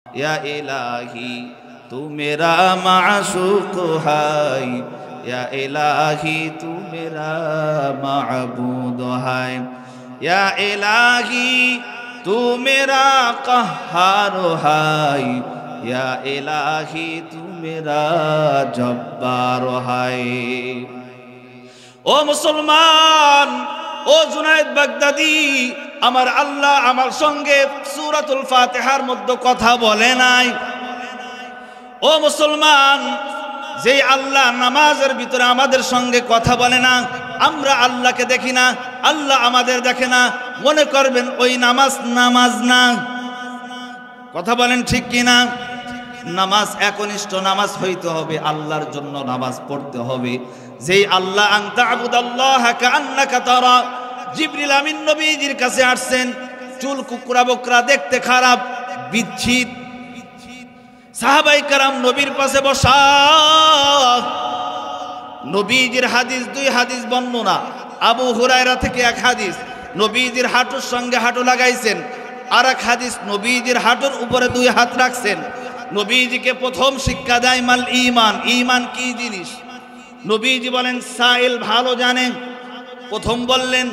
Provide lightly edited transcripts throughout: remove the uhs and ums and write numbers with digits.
या इलाही तू मेरा माशूक है, या इलाही तू मेरा माबूद है, या इलाही तू मेरा क़हार है, या इलाही तू मेरा जब्बार है। ओ मुसलमान, ओ जुनायद बागदादी, আমার আল্লাহ আমার সঙ্গে সূরাতুল ফাতিহার মধ্যে কথা বলে নাই। ও মুসলমান, যেই আল্লাহ নামাজের ভিতরে আমাদের সঙ্গে কথা বলে না, আমরা আল্লাহকে দেখি না, আল্লাহ আমাদের দেখে না, মনে করবেন ওই নামাজ নামাজ না। কথা বলেন ঠিক কিনা? নামাজ একনিষ্ঠ নামাজ হইতে হবে, আল্লাহর জন্য নামাজ পড়তে হবে। যেই আল্লাহ আন তা'বুদাল্লাহা কাআন্নাকা তারা, জিবরিল আমিন নবীজির কাছে আসছেন, চুল কুকুরা বকরা, দেখতে খারাপ, বিচ্ছিত। সাহাবায়ে কেরাম নবীর পাশে বসা, নবীজির হাদিস, 2 হাদিস বর্ণনা, আবু হুরায়রা থেকে 1 হাদিস, নবীজির হাঁটুর সঙ্গে হাঁটু লাগাইছেন। আর 1 হাদিস, নবীজির হাঁটুর উপরে 2 হাত রাখছেন। নবীজিকে প্রথম শিক্ষা দেয় মাল ঈমান, ঈমান কি জিনিস। নবীজি বলেন, সাইল ভালো জানেন। প্রথম বললেন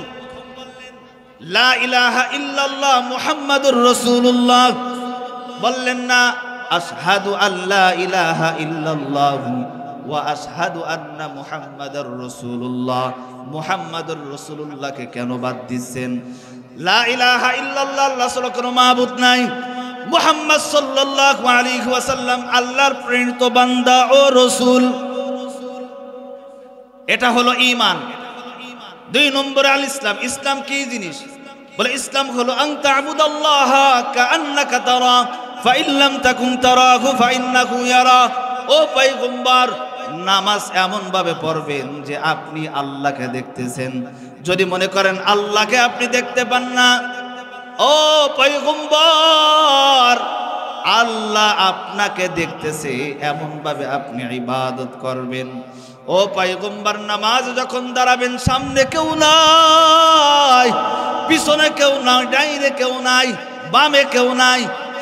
লা ইলাহা ইল্লাল্লাহ মুহাম্মাদুর রাসূলুল্লাহ, বললেন না আশহাদু আল্লা ইলাহা ইল্লাল্লাহ ওয়া আশহাদু আন্না মুহাম্মাদুর রাসূলুল্লাহ। মুহাম্মাদুর রাসূলুল্লাহকে কেন বাদ দিচ্ছেন? লা ইলাহা ইল্লাল্লাহ, আল্লাহ ছাড়া কোনো মাবুদ নাই, মুহাম্মদ সাল্লাল্লাহু আলাইহি ওয়াসাল্লাম আল্লাহর প্রেরিত বান্দা ও রাসূল, এটা হলো ঈমান। 2 নম্বর আল ইসলাম। ইসলাম কি জিনিস? বলে ইসলাম হলো আন তা'বুদাল্লাহা কাআন্নাকা তারা ফাইন লাম তাকুন তারাহু ফাইন্নাহু ইয়ারা। ও পয়গম্বর, নামাজ এমন ভাবে পড়বেন যে আপনি আল্লাহকে দেখতেছেন। যদি মনে করেন আল্লাহকে আপনি দেখতে পান না, ও পয়গম্বর, আল্লাহ আপনাকে দেখতেছে, এমন ভাবে আপনি ইবাদত করবেন। ও পয়গম্বর, নামাজ যখন দাঁড়াবেন, সামনে কেউ নাই, পিছনে কেউ নাই, ডাইনে কেউ নাই, বামে কেউ নাই,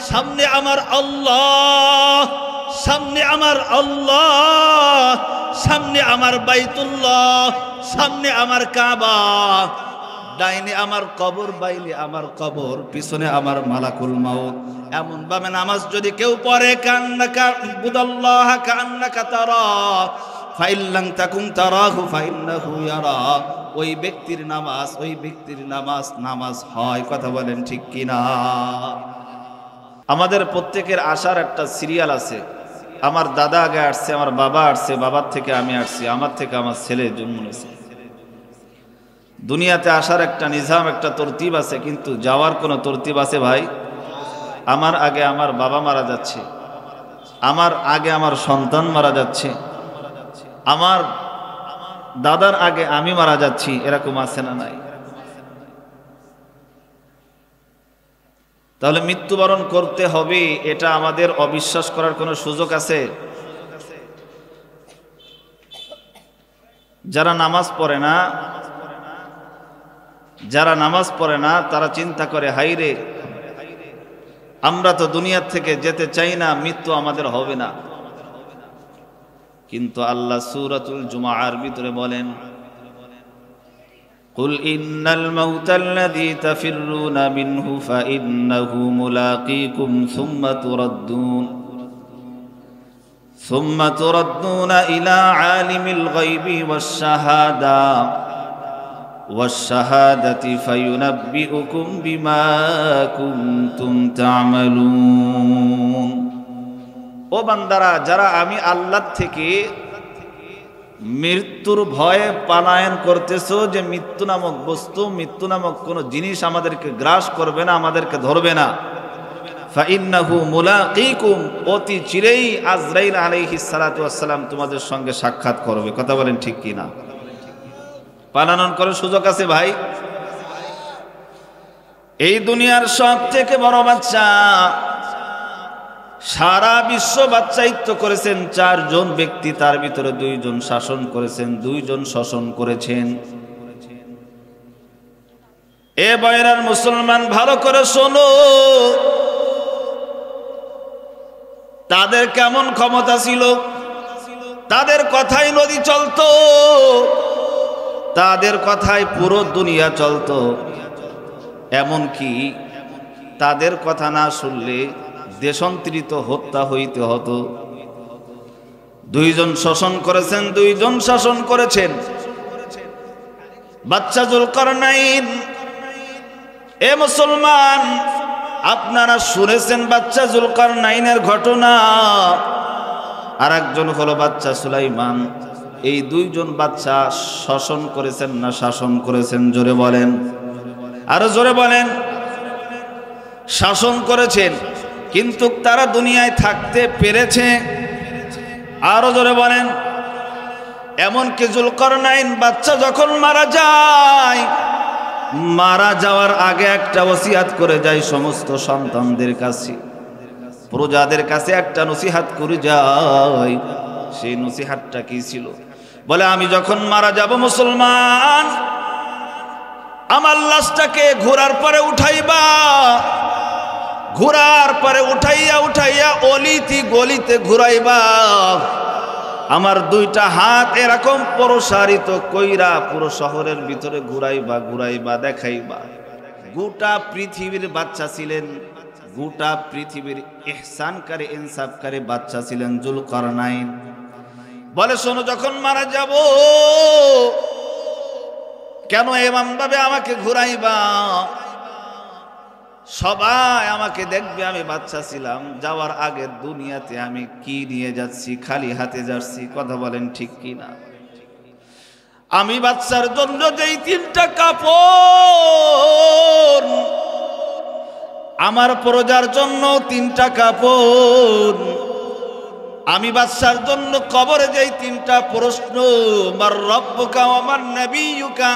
সামনে আমার আল্লাহ, সামনে আমার আল্লাহ, সামনে আমার বাইতুল্লাহ, সামনে আমার কাবা, ডাইনে আমার কবর, বাইলে আমার কবর, পিছনে আমার মালাকুল মাউত। এমন ভাবে নামাজ যদি কেউ পড়ে, কান্নাকা বুদাল্লাহ কান্নাকা তারা ফাইন লাম তাকুন তারাহু ফাইন্নাহু ইয়ারা, ওই ব্যক্তির নামাজ, ওই ব্যক্তির নামাজ নামাজ হয়। কথা বলেন ঠিক কিনা? আমাদের প্রত্যেকের আসার একটা সিরিয়াল আছে। আমার দাদা আগে আসছে, আমার বাবা আসছে, বাবার থেকে আমি আসছি, আমার থেকে আমার ছেলে জন্ম নিয়েছে। দুনিয়াতে আসার একটা নিজাম, একটা তরতিব আছে, কিন্তু যাওয়ার কোনো তরতিব আছে ভাই? আমার আগে আমার বাবা মারা যাচ্ছে, আমার আগে আমার সন্তান মারা যাচ্ছে, আমার দাদার আগে আমি মারা যাচ্ছি, এরকম আছে না নাই? তাহলে মৃত্যুবরণ করতে হবে, এটা আমাদের অবিশ্বাস করার কোনো সুযোগ আছে? যারা নামাজ পড়ে না, যারা নামাজ পড়ে না, তারা চিন্তা করে, হাইরে, আমরা তো দুনিয়ার থেকে যেতে চাই না, মৃত্যু আমাদের হবে না। কিন্তু আল্লাহ সূরাতুল জুমাআর ভিতরে বলেন, কুল ইন্নাল মাউতাল্লাযী তাফিররুনা মিনহু ফাইন্নাহু মুলাকীকুম সুম্মা তুরাদ্দুনা ইলা আলিমিল গায়বি ওয়াশ-শাহাদাতি ফায়ুনাব্বিউকুম বিমা কুনতুম তা'মালুন। ও বান্দারা, যারা আমি আল্লাহ থেকে মৃত্যুর ভয়ে পলায়ন করতেছো, যে মৃত্যু নামক বস্তু, মৃত্যু নামক কোন জিনিস আমাদেরকে গ্রাস করবে না, আমাদেরকে ধরবে না, ফাইন্নাহু মুলাকীকুম, অতি চিরেই আজরাইল আলাইহিস সালাতু ওয়াস সালাম তোমাদের সঙ্গে সাক্ষাৎ করবে। কথা বলেন ঠিক কি না? পালানোর কোনো সুযোগ আছে ভাই? এই দুনিয়ার সব থেকে বড় বাচ্চা, সারা বিশ্ব বাচ্চায়িত্ব করেছেন 4 জন ব্যক্তি, তার ভিতরে 2 জন শাসন করেছেন, 2 জন শাসন করেছেন। এ বাইরার মুসলমান, ভালো করে শোনো, তাদের কেমন ক্ষমতা ছিল, তাদের কথাই নদী চলতো, তাদের কথায় পুরো দুনিয়া চলতো। এমনকি তাদের কথা না শুনলে দেশান্তরিত হত্যা হইতে হতো। দুইজন শাসন করেছেন, দুইজন শাসন করেছেন। বাচ্চা জুলকারনাইন, এ মুসলমান, আপনারা শুনেছেন বাচ্চা জুলকারনাইনের ঘটনা। আর একজন হলো বাচ্চা সুলাইমান। এই দুইজন বাচ্চা শাসন করেছেন না শাসন করেছেন? জোরে বলেন, আরো জোরে বলেন। শাসন করেছেন, কিন্তু তারা দুনিয়ায় থাকতে পেরেছে? আরো জোরে বলেন। এমনকি জুলকারনাইন বাচ্চা যখন মারা যায়, মারা যাওয়ার আগে একটা ওসিয়াত করে যায় সমস্ত সন্তানদের কাছে, প্রজাদের কাছে একটা নসিহাত করে যায়। সেই নসিহাতটা কি ছিল? বলে, আমি যখন মারা যাব মুসলমান, আমার লাশটাকে ঘোড়ার পরে উঠাইবা, ঘোড়ার পরে উঠাইয়া উঠাইয়া অলিতে গলিতে ঘুরাইবা, আমার দুইটা হাত এরকম প্রসারিত কইরা পুরো শহরের ভিতরে ঘুরাইবা, ঘুরাইবা, দেখাইবা। গোটা পৃথিবীর বাচ্চা ছিলেন, গোটা পৃথিবীর ইহসানকারী ইনসাফকারী বাচ্চা ছিলেন জুলকারনাইন। বলে, শোনো, যখন মারা যাব কেন এমন ভাবে আমাকে ঘুরাইবা? সবাই আমাকে দেখবে আমি বাচ্চা ছিলাম, যাওয়ার আগে দুনিয়াতে আমি কি নিয়ে যাচ্ছি? খালি হাতে যাচ্ছি। কথা বলেন ঠিক কি না? আমি বাচ্চার জন্য যেই 3টা কাপড়, আমার প্রজার জন্য 3টা কাপড়, আমি বাচ্চার জন্য কবরে যেই 3টা প্রশ্ন, মার রব্বুকা ওয়া মান নাবিয়ুকা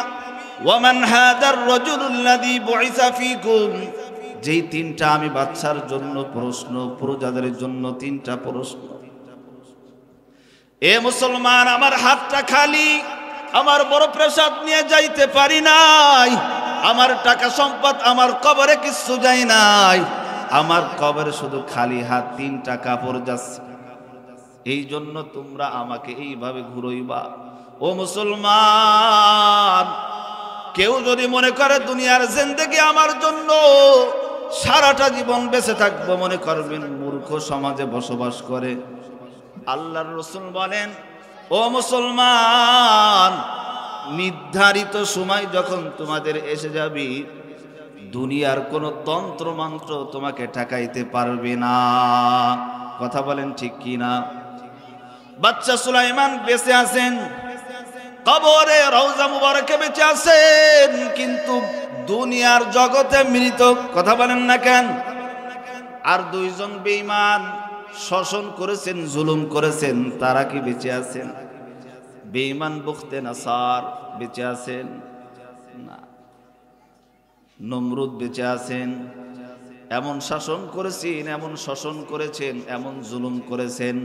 ওয়া মান হাদার রাজুলুল্লাযী বুইসা ফীকুম, যেই 3টা আমি বাচ্চার জন্য প্রশ্ন, প্রজাদের জন্য 3টা প্রশ্ন। এ মুসলমান, আমার হাতটা খালি, আমার বড় প্রসাদ নিয়ে যাইতে পারি নাই, আমার টাকা সম্পদ আমার কবরে কিছু যায় নাই, আমার কবরে শুধু খালি হাত, 3টা কাপড় যাচ্ছে। এই জন্য তোমরা আমাকে এইভাবে ঘুরইবা। ও মুসলমান, কেউ যদি মনে করে দুনিয়ার জিন্দেগি আমার জন্য সারাটা জীবন বেঁচে থাকবো, মনে করবেন মূর্খ সমাজে বসবাস করে। আল্লাহর রাসূল বলেন, ও মুসলমান, নির্ধারিত সময় যখন তোমাদের এসে যাবে, দুনিয়ার কোনো তন্ত্র মন্ত্র তোমাকে ঠকাইতে পারবে না। কথা বলেন ঠিক কি না? বাচ্চা সুলাইমান বেঁচে আছেন, কবরে রওজা মুবারকে বেঁচে আছেন, কিন্তু দুনিয়ার জগতে মৃত। কথা বলেন না কেন? আর দুইজন বেঈমান শাসন করেছেন, জুলুম করেছেন, তারা কি বেঁচে আছেন? বেঈমান বুখতে নাসার বেঁচে আছেন না। নমরুদ বেঁচে আছেন। এমন শাসন করেছেন, এমন শাসন করেছেন, এমন জুলুম করেছেন,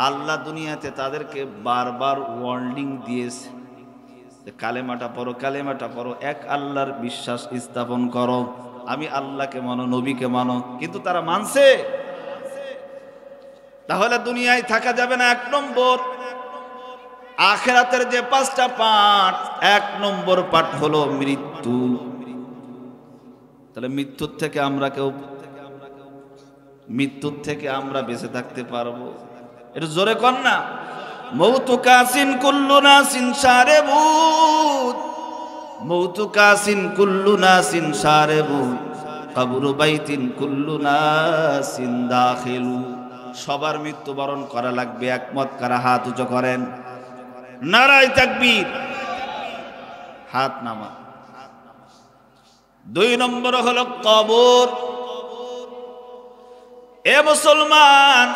আল্লাহ দুনিয়াতে তাদেরকে বারবার ওয়ার্নিং দিয়েছে, কালেমাটা পড়ো, কালেমাটা পড়ো, এক আল্লাহর বিশ্বাস স্থাপন করো, আমি আল্লাহকে মানো, নবীকে মানো। কিন্তু তারা মানছে? তাহলে দুনিয়ায় থাকা যাবে না। 1 নম্বর, আখিরাতের যে 5টা পাঠ, 1 নম্বর পাঠ হলো মৃত্যু। তাহলে মৃত্যুর থেকে আমরা বেঁচে থাকতে পারবো? এটা জোরে কর না। মৌতু কাসিন কুল্লু নাসিন শারেবুত, মৌতু কাসিন কুল্লু নাসিন শারেবুত, কবরু বাইতিন কুল্লু নাসিন দাখিলু। সবার মৃত্যুবরণ করা লাগবে। একমত কারা? হাত উঁচু করেন। নারায়ে তাকবীর। হাত নামা। 2 নম্বর হলো কবর। এ মুসলমান,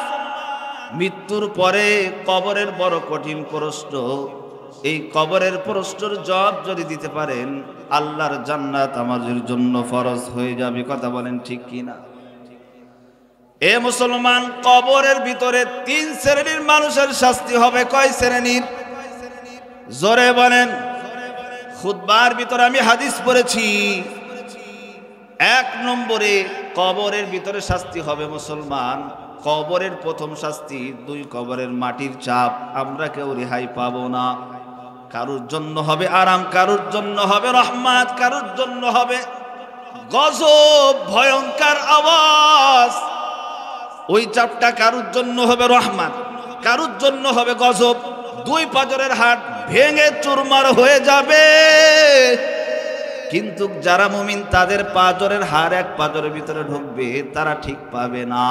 মৃত্যুর পরে কবরের বড় কঠিন প্রশ্ন। এই কবরের প্রশ্নের জবাব যদি দিতে পারেন, আল্লাহর জান্নাত আমাদের জন্য ফরজ হয়ে যাবে। কথা বলেন ঠিক কি না? এ মুসলমান, কবরের ভিতরে 3 শ্রেণীর মানুষের শাস্তি হবে। কয় শ্রেণীর? জোরে বলেন। খুতবার ভিতরে আমি হাদিস পড়েছি। 1 নম্বরে কবরের ভিতরে শাস্তি হবে মুসলমান কবরের প্রথম শাস্তি, 2 কবরের মাটির চাপ, আমরা কেউ রেহাই পাবো না। কারুর জন্য হবে আরাম, কারুর জন্য হবে রহমত, কারুর জন্য হবে গজব, ভয়ঙ্কর আওয়াজ। ওই চাপটা কারুর জন্য হবে রহমত, কারুর জন্য হবে গজব। 2 পাঁজরের হাড় ভেঙে চুরমার হয়ে যাবে, কিন্তু যারা মুমিন তাদের পাঁজরের হাড় 1 পাঁজরের ভিতরে ঢুকবে, তারা ঠিক পাবে না।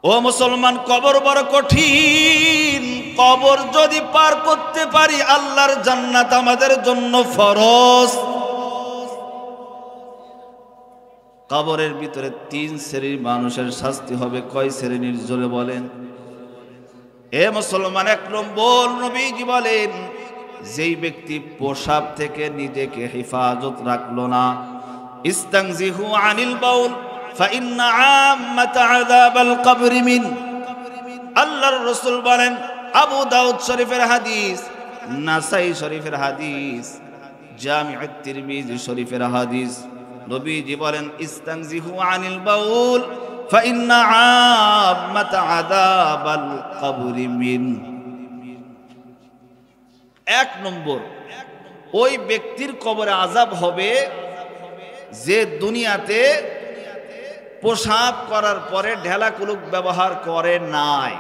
ও মুসলমান, কবর বড় কঠিন। কবর যদি পার করতে পারি, আল্লাহর জান্নাত আমাদের জন্য ফরজ। কবরের ভিতরে 3 শ্রেণীর মানুষের শাস্তি হবে। কয় শ্রেণীর? জোরে বলেন। এ মুসলমান, 1 নম্বর নবীজি বলেন, যেই ব্যক্তি পেশাব থেকে নিজেকে হেফাজত রাখলো না, ইস্তানজিহু আনিল বাউল ফাইন্না আম্মাতা আযাবাল কবরি মিন। আল্লাহর রাসূল বলেন, আবু দাউদ শরীফের হাদিস, নাসাই শরীফের হাদিস, জামিউত তিরমিজি শরীফের হাদিস, নবীজি বলেন, ইস্তানজিহু আনিল বাউল ফাইন্না আম্মাতা আযাবাল কবরি মিন। 1 নম্বর, ওই ব্যক্তির কবরে আযাব হবে যে দুনিয়াতে পেশাব করার পরে ঢেলা কুলুক ব্যবহার করে নাই।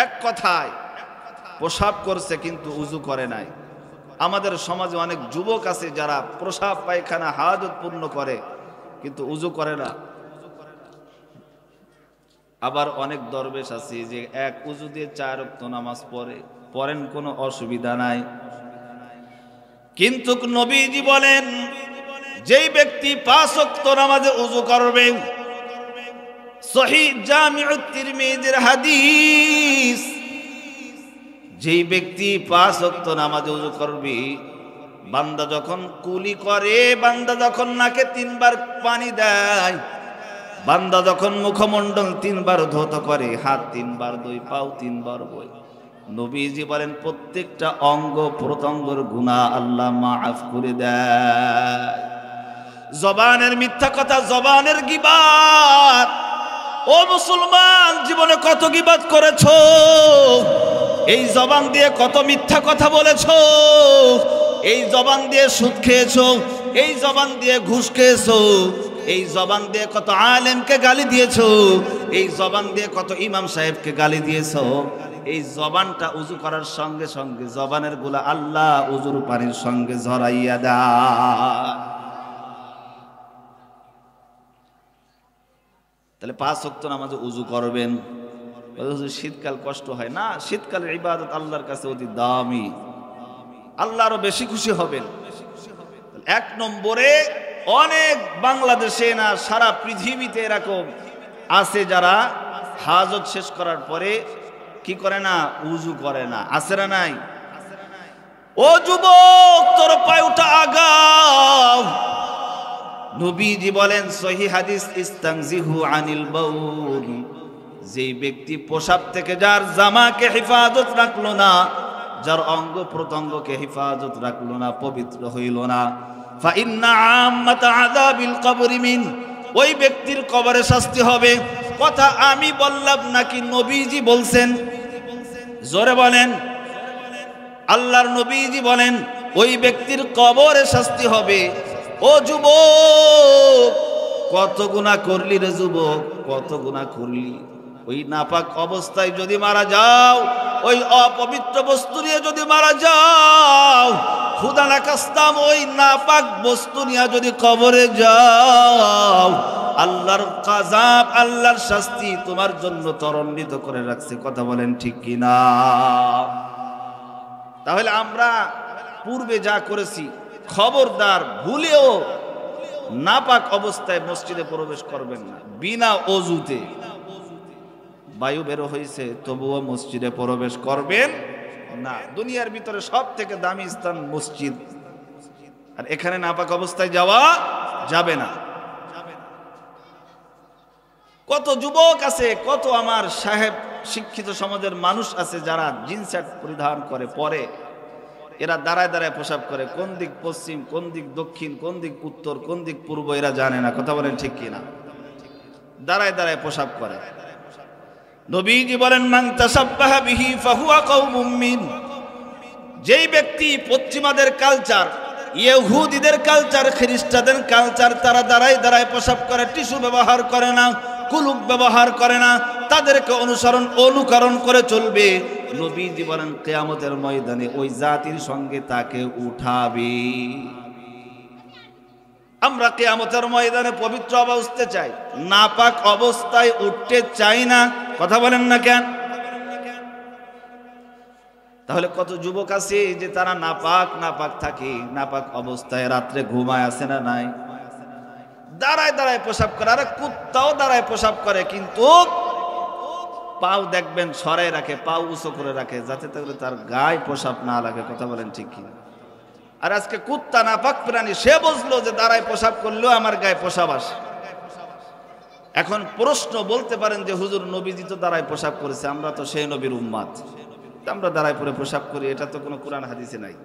এক কথায় পেশাব করছে কিন্তু উযু করে নাই। আমাদের সমাজে অনেক যুবক আছে যারা পেশাব পায়খানা হাজত পূর্ণ করে কিন্তু উযু করে না। আবার অনেক দরবেশ আছে যে 1 উযু দিয়ে 4 ওয়াক্ত নামাজ পড়েন, কোনো অসুবিধা নাই। কিন্তু নবীজি বলেন, যেই ব্যক্তি 5 ওয়াক্ত নামাজে উযু করবে, সহিহ জামিউত তিরমিজির হাদিস, যেই ব্যক্তি 5 ওয়াক্ত নামাজে উযু করবে, বান্দা যখন কুলি করে, বান্দা যখন নাকে 3 বার পানি দেয়, বান্দা যখন মুখমণ্ডল 3 বার ধৌত করে, হাত 3 বার ধোয়, পাও 3 বার ধোয়, নবীজি বলেন প্রত্যেকটা অঙ্গ প্রত্যঙ্গের গুনাহ আল্লাহ মাফ করে দেয়। জবানের মিথ্যা কথা, জবানের গীবাত। ও মুসলমান, জীবনে কত গীবাত করেছো? এই জবান দিয়ে কত মিথ্যা কথা বলেছো? এই জবান দিয়ে সুদ খেয়েছো, এই জবান দিয়ে ঘুষ খেয়েছো, এই জবান দিয়ে কত আলেমকে গালি দিয়েছো, এই জবান দিয়ে কত ইমাম সাহেবকে গালি দিয়েছো। এই জবানটা উযু করার সঙ্গে সঙ্গে জবানের গুলা আল্লাহ উযুর পানির সঙ্গে ঝরাইয়া দেয়। তাহলে 5 ওয়াক্ত নামাজে উযু করবেন। শীতকাল কষ্ট হয় না, শীতকালের ইবাদত আল্লাহর কাছে অতি দামি, আল্লাহ আরো বেশি খুশি হবেন। 1 নম্বরে, অনেক বাংলাদেশে না সারা পৃথিবীতে এরকম আছে যারা হাজত শেষ করার পরে কি করে না? উযু করে না। আছে না নাই? ও যুবক, তোর পায়টা আগাও। নবীজি বলেন সহিহ হাদিস, ইস্তানজিহু আনিল বাউল, যেই ব্যক্তি পেশাব থেকে যার জামাকে হেফাজত রাখলো না, যার অঙ্গ প্রত্যঙ্গকে হেফাজত রাখলো না, পবিত্র হইল না, ফাইন্না আম্মাতা আযাবিল কবরি মিন, ওই ব্যক্তির কবরে শাস্তি হবে। কথা আমি বললাম নাকি নবীজি বলছেন? জোরে বলেন। আল্লাহর নবীজি বলেন ওই ব্যক্তির কবরে শাস্তি হবে। ও যুবক, কত গুনাহ করলি রে যুবক, কত গুনাহ করলি। ওই নাপাক অবস্থায় যদি মারা যাও, ওই অপবিত্র বস্তু নিয়ে যদি মারা যাও, খুদা না কাস্তাম, ওই নাপাক বস্তু নিয়ে যদি কবরে যাও, আল্লাহর কাযাব, আল্লাহর শাস্তি তোমার জন্য ত্বরান্বিত করে রাখছে। কথা বলেন ঠিক কিনা? তাহলে আমরা পূর্বে যা করেছি, খবরদার ভুলেও নাপাক অবস্থায় মসজিদে প্রবেশ করবেন না। বিনা অজুতে বায়ু বের হয়েছে তবুও মসজিদে প্রবেশ করবেন না। দুনিয়ার ভিতরে সব থেকে দামি স্থান মসজিদ, আর এখানে নাপাক অবস্থায় যাওয়া যাবে না। কত যুবক আছে, কত আমার সাহেব শিক্ষিত সমাজের মানুষ আছে যারা জিন্স শার্ট পরিধান করে পরে, এরা দাঁড়ায় দাঁড়ায় পেশাব করে। কোন দিক পশ্চিম, কোন দিক দক্ষিণ, কোন দিক উত্তর, কোন দিক পূর্ব এরা জানে না। কথা বলেন ঠিক কিনা? দাঁড়ায় দাঁড়ায় প্রসাব করে। নবীজি বলেন মান তাসাব্বাহা বিহি ফাহুয়া কওমুম মিন, যেই ব্যক্তি পশ্চিমাদের কালচার, ইহুদিদের কালচার, খ্রিস্টানদের কালচার, তারা দাঁড়ায় দাঁড়ায় প্রসাব করে, টিস্যু ব্যবহার করে না, কুলুপ ব্যবহার করে না, তাদেরকে অনুকরণ করে চলবে, নবীজি বলেন কিয়ামতের ময়দানে ওই জাতির সঙ্গে তাকে উঠাবে। আমরা কিয়ামতের ময়দানে পবিত্র অবস্থায় চাই, নাপাক অবস্থায় উঠতে চাই না। কথা বলেন না কেন? তাহলে কত যুবক আছে যে তারা নাপাক থাকে, নাপাক অবস্থায় রাত্রে ঘুমায়, আছে না নাই? দাঁড়ায় দাঁড়ায় প্রসাব করে। আরে কুত্তাও দাঁড়ায় প্রসাব করে, কিন্তু পাও দেখবেন সরাই রাখে, পাও উঁচু করে রাখে, যাতে তার গায়ে প্রসাব না লাগে। কথা বলেন ঠিক কি? আর আজকে কুত্তা নাপাক প্রাণী, সে বুঝলো যে দাঁড়ায় প্রসাব করলেও আমার গায়ে প্রসাব আসে। এখন প্রশ্ন বলতে পারেন যে হুজুর নবীজি তো দাঁড়ায় প্রসাব করেছে, আমরা তো সেই নবীর উম্মাত, আমরা দাঁড়ায় পরে প্রসাব করি, এটা তো কোনো কোরআন হাদিসে নাই।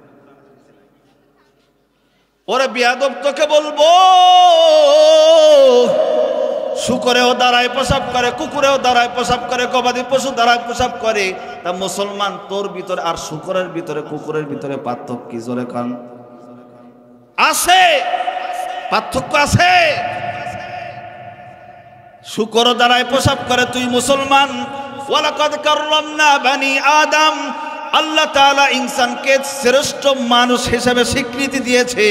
ওরে বিয়াদব, তোকে বলবো, শুকরেও দাঁড়ায় প্রসাব করে, কুকুরেও দাঁড়ায় প্রসাব করে, গবাদি পশু দাঁড়ায় প্রসাব করে। তা মুসলমান, তোর ভিতরে আর শুকরের ভিতরে, কুকুরের ভিতরে পার্থক্য কি? জোরে কান আছে, পার্থক্য আছে। শুকরও দাঁড়ায় প্রসাব করে, তুই মুসলমান। ওয়ালাকাদ কাররামনা বানি আদম, আল্লাহ তাআলা ইনসানকে শ্রেষ্ঠ মানুষ হিসেবে স্বীকৃতি দিয়েছে,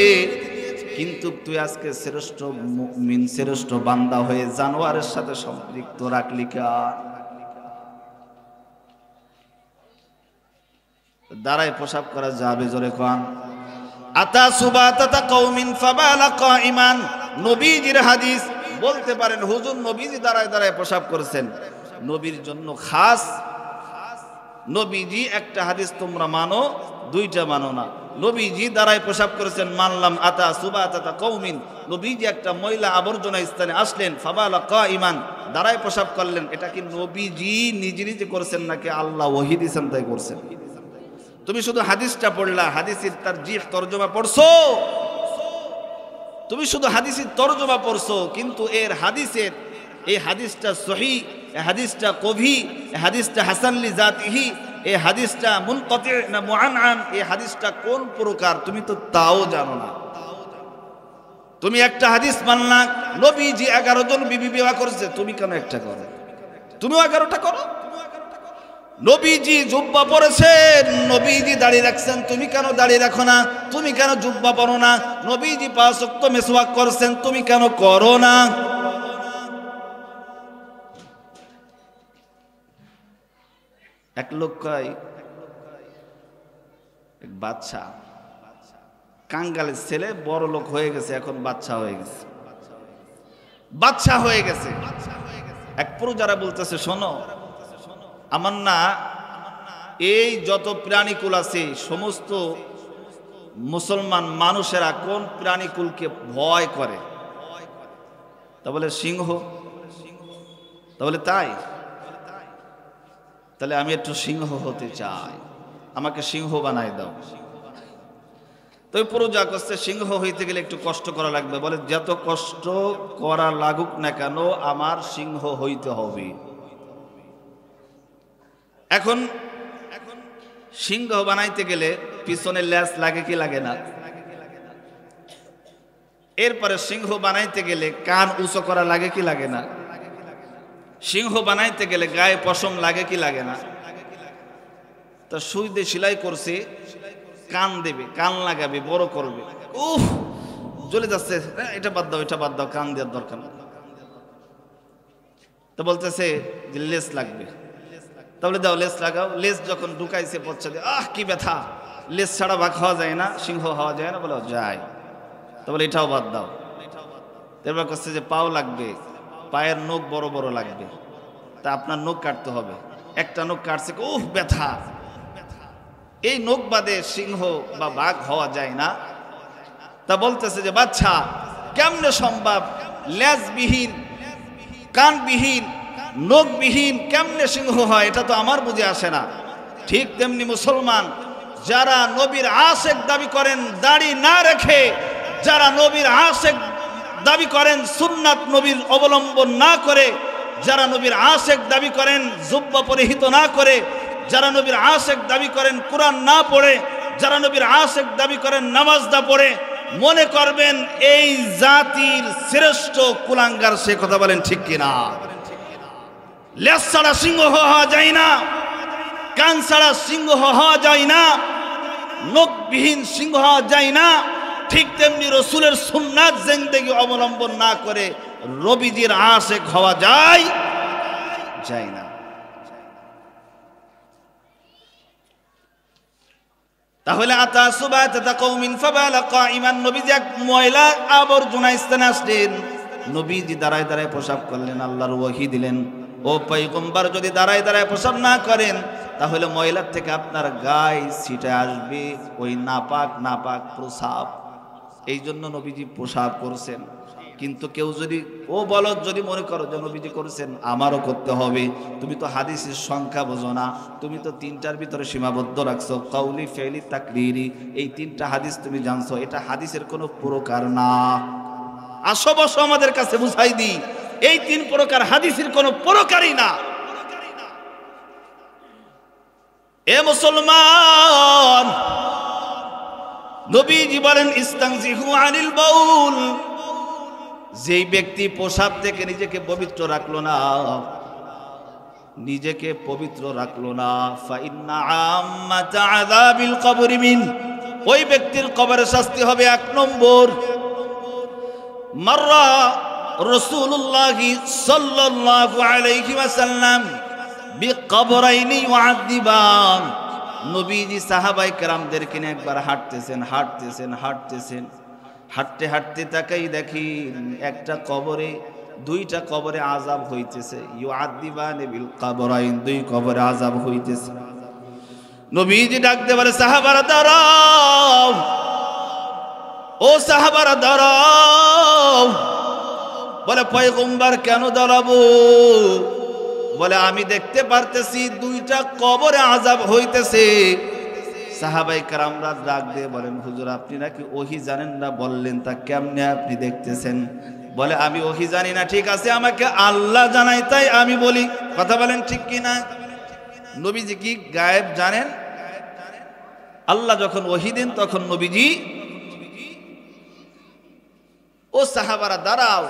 কিন্তু তুই আজকে শ্রেষ্ঠ মুমিন, শ্রেষ্ঠ বান্দা হয়ে জানোয়ারের সাথে সম্পৃক্ত রাখলি কেন? দাঁড়ায় প্রসাব করা যাবে? জোরে কোন। আতা সুবাতাতা কওমিন ফাবালা কাইমান, নবীজির হাদিস। বলতে পারেন হুজুর নবীজি দাঁড়ায় দাঁড়ায় প্রসাব করেছেন, নবীর জন্য খাস। নবীজি একটা হাদিস তোমরা মানো, দুইটা মানো না। নবীজি দাঁড়ায় প্রসাব করেছেন, মানলাম আতা সুবাতাতা কওমিন, নবীজি একটা ময়লা আবর্জনা স্থানে আসলেন, ফাবালা কাইমান, দাঁড়ায় প্রসাব করলেন। এটা কি নবীজি নিজে নিজে করেছেন নাকি আল্লাহ ওহী দিয়েছেন তাই করছেন? তুমি শুধু হাদিসটা পড়লা, হাদিসের তারজিহ তরজমা পড়ছো, তুমি শুধু হাদিসের তরজমা পড়ছো, কিন্তু এর হাদিসের, এই হাদিসটা সহিহ, এই হাদিসটা কভি, এই হাদিসটা হাসান লি জাতিহি, এই হাদিসটা মুনকাতি না মুআনআন, এই হাদিসটা কোন প্রকার তুমি তো তাও জানো না। তুমি একটা হাদিস মানলা, নবীজি 11 জন বিবি বিবাহ করেছে, তুমি কেন একটা করো? তুমিও 11টা করো। নবীজি জুব্বা পরেছেন, নবীজি দাড়ি রাখছেন, তুমি কেন দাড়ি রাখো না? তুমি কেন জুব্বা পরো না? নবীজি 5 ওয়াক্ত মিসওয়াক করছেন, তুমি কেন করো না? এক লোক কয়, এক বাচ্চা, কাঙ্গালের ছেলে বড় লোক হয়ে গেছে, এখন বাচ্চা হয়ে গেছে, বাচ্চা হয়ে গেছে। এক প্রজারা বলতেছে, শোনো, আমার না এই যত প্রাণীকুল আছে, সমস্ত মুসলমান মানুষেরা কোন প্রাণীকুলকে ভয় করে? তা বলে সিংহ। তা বলে তাই? তাহলে আমি একটু সিংহ হতে চাই, আমাকে সিংহ বানাই দাও। তো প্রজা করছে, সিংহ হইতে গেলে একটু কষ্ট করা লাগবে। বলে যত কষ্ট করা লাগুক না কেন, আমার সিংহ হইতে হবে। এখন সিংহ বানাইতে গেলে পিছনে লেজ লাগে কি লাগে না? এরপরে সিংহ বানাইতে গেলে কান উঁচু করা লাগে কি লাগে না? সিংহ বানাইতে গেলে গায়ে পশম লাগে কি লাগে না? তা সুই দিয়ে সেলাই করছে, কান দেবে, কান লাগাবে, বড় করবে, উফ জ্বলে যাচ্ছে, এটা বাদ দাও, এটা বাদ দাও, কান দেওয়ার দরকার না। তো বলতেছে যে লেজ লাগবে, তাহলে দাও লেজ লাগাও। লেজ যখন ঢুকাইছে পচ্ছে, কি ব্যথা, লেজ ছাড়া ভাগ হওয়া যায় না, সিংহ হওয়া যায় না। বলে যায়, তো বলে এটাও বাদ দাও। এবার করছে যে পাও লাগবে, পায়ের নখ বড় বড় লাগবে, তা আপনার নখ কাটতে হবে। একটা নখ কাটছে, উফ ব্যথা, এই নখ বাদে সিংহ বা বাঘ হওয়া যায় না। তা বলতেছে যে বাচ্চা, কেমনে সম্ভব? লেজবিহীন, কানবিহীন, নখবিহীন কেমনে সিংহ হয়? এটা তো আমার বুঝে আসে না। ঠিক তেমনি মুসলমান যারা নবীর আশেক দাবি করেন, দাড়ি না রেখে, যারা নবীর আশেক দাবি করেন সুন্নাত নবীর অবলম্বন না করে, যারা নবীর আশেক দাবি করেন জুব্বা পরিহিত না করে, যারা নবীর আশেক দাবি করেন কোরআন না পড়ে, যারা নবীর আশেক দাবি করেন নামাজ না পড়ে, মনে করবেন এই জাতির শ্রেষ্ঠ কুলাঙ্গার সে। কথা বলেন ঠিক কিনা? লেজ ছাড়া সিংহ হওয়া যায় না, কান ছাড়া সিংহ হওয়া যায় না, নখবিহীন সিংহ হওয়া যায় না। ঠিক তেমনি রসুলের সুন্নাত জিন্দেগি অবলম্বন না করে নবীজির আশেক হওয়া যায় না। তাহলে আতা সুবাতা কওমিন ফাবালা কাইমান, নবীজি এক ময়লা আবর্জনা স্থানে আসলেন, নবীজি দাঁড়ায় দাঁড়ায় প্রসাব করলেন, আল্লাহর ওহী দিলেন, ও পয়গম্বর যদি দাঁড়ায় দাঁড়ায় প্রসাব না করেন তাহলে ময়লার থেকে আপনার গায়ে ছিটে আসবে ওই নাপাক প্রসাব। এই জন্য নবীজি প্রসাব করছেন। কিন্তু কেউ যদি বলদ যদি মনে করো যে নবীজি করেছেন আমারও করতে হবে, তুমি তো হাদিসের সংখ্যা বোঝো না, তুমি তো তিনটার ভিতরে সীমাবদ্ধ রাখছো, কাউলি ফেলি তাকরিরি, এই তিনটা হাদিস তুমি জানছো, এটা হাদিসের কোনো প্রকার না। আসো বসো আমাদের কাছে বুঝাই দিই, এই তিন প্রকার হাদিসের কোনো প্রকারই না। এ মুসলমান, নবীজি বলেন ইস্তানজিহু আনিল বাউল, যেই ব্যক্তি প্রসাব থেকে নিজেকে পবিত্র রাখলো না, ফাইন্না আম্মাতা আযাবিল কবরি মিন, ওই ব্যক্তির কবরে শাস্তি হবে। এক নম্বর, মাররা রাসূলুল্লাহ সাল্লাল্লাহু আলাইহি ওয়াসাল্লাম বিকবরাইনি ওয়াদিবান, নবীজি সাহাবায়ে কেরামদেরকে নিয়ে একবার হাঁটতেছেন, হাঁটতে হাঁটতে তাকাই দেখি একটা কবরে, দুইটা কবরে আযাব হইতেছে, ইউআদিবান বিল কবরাইন, দুই কবরে আযাব হইতেছে। নবীজি ডাকতে বলে সাহাবারা দাঁড়াও, ও সাহাবারা দাঁড়াও। বলে পয়গম্বর কেন দাঁড়াবো? বলে আমি দেখতে পারতেছি দুইটা কবরে আযাব হইতেছে। সাহাবায়ে কেরামরা ডাক দিয়ে বলেন হুজুর আপনি নাকি ওহী জানেন না, বললেন তা কেমনে আপনি দেখতেছেন? বলে আমি ওহী জানি না, ঠিক আছে আমাকে আল্লাহ জানাই তাই আমি বলি। কথা বলেন ঠিক কি না? নবীজি কি গায়েব জানেন? আল্লাহ যখন ওহী দেন তখন নবীজি, ও সাহাবারা দাঁড়াও,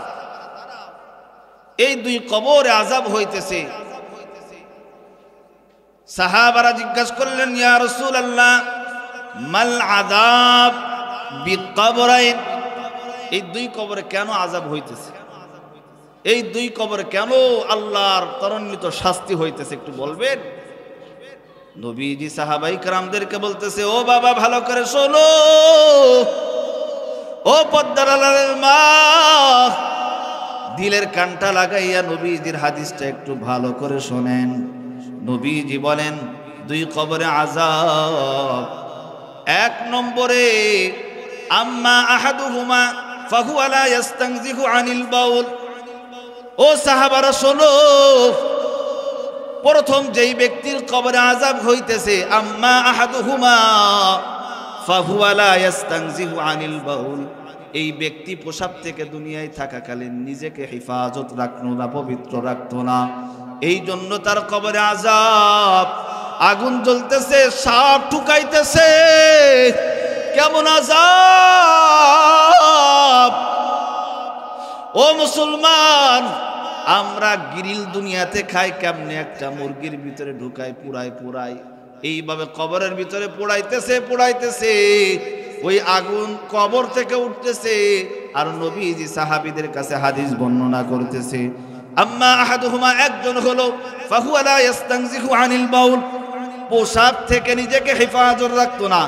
এই দুই কবরে আযাব হইতেছে। সাহাবারা জিজ্ঞাসা করলেন ইয়া রাসূলুল্লাহ মাল আযাব বিকবরাইন, এই দুই কবরে কেন আযাব হইতেছে, এই দুই কবরে কেন আল্লাহর ত্বরান্বিত শাস্তি হইতেছে একটু বলবেন? নবীজি সাহাবায়ে কেরামদেরকে বলতেছে ও বাবা ভালো করে শোনো, ও পদ্মার আড়ালের মা, দিলের কানটা লাগাইয়া নবীজির হাদিসটা একটু ভালো করে শোনেন। নবীজি বলেন দুই কবরে আযাব। এক নম্বরে আম্মা আহাদুহুমা ফাহুয়া লা ইস্তানজিহু আনিল বাউল, ও সাহাবারা শোনো, প্রথম যেই ব্যক্তির কবরে আযাব হইতেছে, আম্মা আহাদুহুমা ফাহুয়া লা ইস্তানজিহু আনিল বাউল, এই ব্যক্তি প্রসাব থেকে দুনিয়ায় থাকাকালীন নিজেকে হেফাজত রাখতো না, পবিত্র রাখতো না, এই জন্য তার কবরে আযাব। আগুন জ্বলতেছে, সাপ ঠুকাইতেছে, কেমন আযাব! ও মুসলমান, আমরা গ্রিল দুনিয়াতে খাই, কেমনে একটা মুরগির ভিতরে ঢুকাই পুরাই, এইভাবে কবরের ভিতরে পোড়াইতেছে, ওই আগুন কবর থেকে উঠতেছে। আর নবীজি সাহাবীদের কাছে হাদিস বর্ণনা করতেছে আম্মা আহাদুহুমা, একজন হলো ফাহুয়া লা ইস্তানজিহু আনিল বাউল, পোশাক থেকে নিজেকে হেফাজত রাখতো না,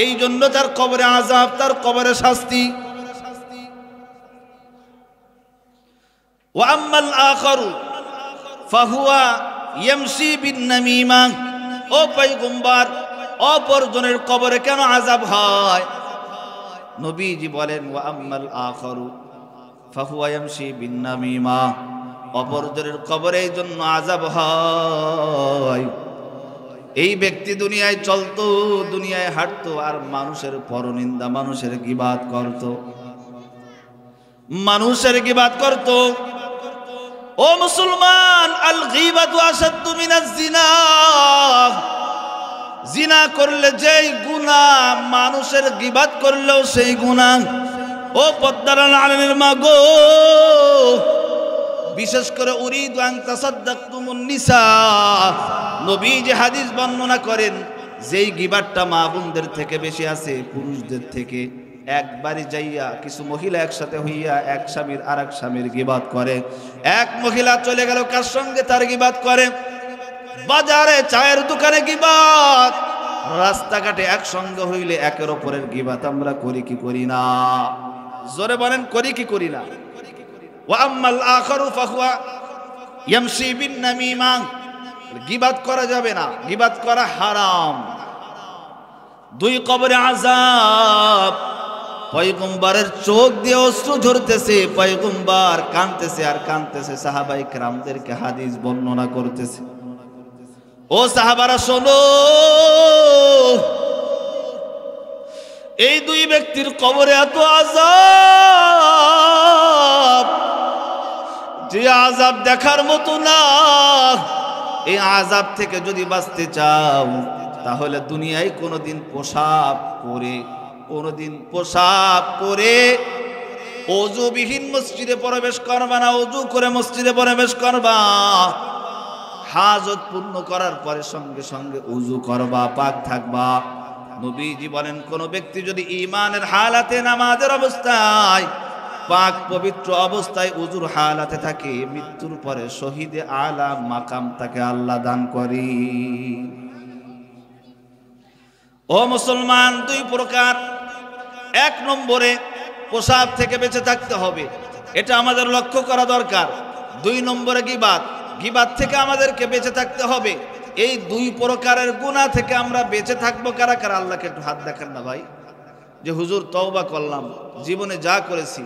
এই জন্য তার কবরে আযাব, তার কবরে শাস্তি। ওয়া আম্মাল আখারু ফাহুয়া ইয়ামশি বিন নামিমা, ও পয়গম্বর অপরজনের কবরে কেন আযাব হয়? নবীজি বলেন ওয়া আম্মাল আখারু ফাহুয়া ইয়ামশি বিন নামিমা, অপরজনের কবরে এই জন্য আযাব হয়, এই ব্যক্তি দুনিয়ায় চলতো, দুনিয়ায় হাঁটতো, আর মানুষের পরনিন্দা, মানুষের গীবাত করত। মানুষের গীবাত করত। ও মুসলমান, আল গীবাতু আসাদ্দু মিনাজ জিনা। জিনা করলে যেই গুনাহ, মানুষের গীবাত করলেও সেই গুনাহ। ও পদ্মার আলেমের মাগো, বিশেষ করে উরিদু আন তাসাদ্দাকতুমুন নিসা, নবী যে হাদিস বর্ণনা করেন, যেই গীবাতটা মা বোনদের থেকে বেশি আছে পুরুষদের থেকে, একবারই যাইয়া কিছু মহিলা একসাথে হইয়া এক স্বামীর আর এক স্বামীর গীবাত করে। এক মহিলা চলে গেল, কার সঙ্গে? তার গীবাত করে। বাজারে, চায়ের দোকানে গীবাত, রাস্তাঘাটে একসঙ্গে হইলে একের ওপরের গীবাত আমরা করি কি করি না? জোরে বলেন, করি কি করি না? ওয়া আম্মাল আখারু ফাহুয়া ইয়ামশি বিন নামিমা। গীবাত করা যাবে না, গীবাত করা হারাম। 2 কবরে আযাব। পয়গম্বরের চোখ দিয়ে অশ্রু ঝরতেছে, পয়গম্বর কাঁদতেছে আর কাঁদতেছে, সাহাবায়ে কেরামদেরকে হাদিস বর্ণনা করতেছে। ও সাহাবারা শোনো, এই 2 ব্যক্তির কবরে এত আযাব, যে আযাব দেখার মতো না। এই আযাব থেকে যদি বাঁচতে চাও, তাহলে দুনিয়ায় কোনোদিন পোশাক পরে ওযুবিহীন মসজিদে প্রবেশ করবা না। ওযু করে মসজিদে প্রবেশ করবা, হাজত পূর্ণ করার পরে সঙ্গে সঙ্গে ওযু করবা, পাক থাকবা। নবীজি বলেন, কোন ব্যক্তি যদি ঈমানের হালাতে, নামাজের অবস্থায়, পাক পবিত্র অবস্থায় ওযুর হালাতে থাকে, মৃত্যুর পরে শহীদে আলা মাকাম তাকে আল্লাহ দান করি। ও মুসলমান, 2 প্রকার। 1 নম্বরে পোশাক থেকে বেঁচে থাকতে হবে, এটা আমাদের লক্ষ্য করা দরকার। 2 নম্বরে গীবাত থেকে আমাদেরকে বেঁচে থাকতে হবে। এই 2 প্রকারের গুনাহ থেকে আমরা বেঁচে থাকবো কারা কারা? আল্লাহকে একটু হাত দেখান না ভাই, যে হুজুর তওবা করলাম, জীবনে যা করেছি,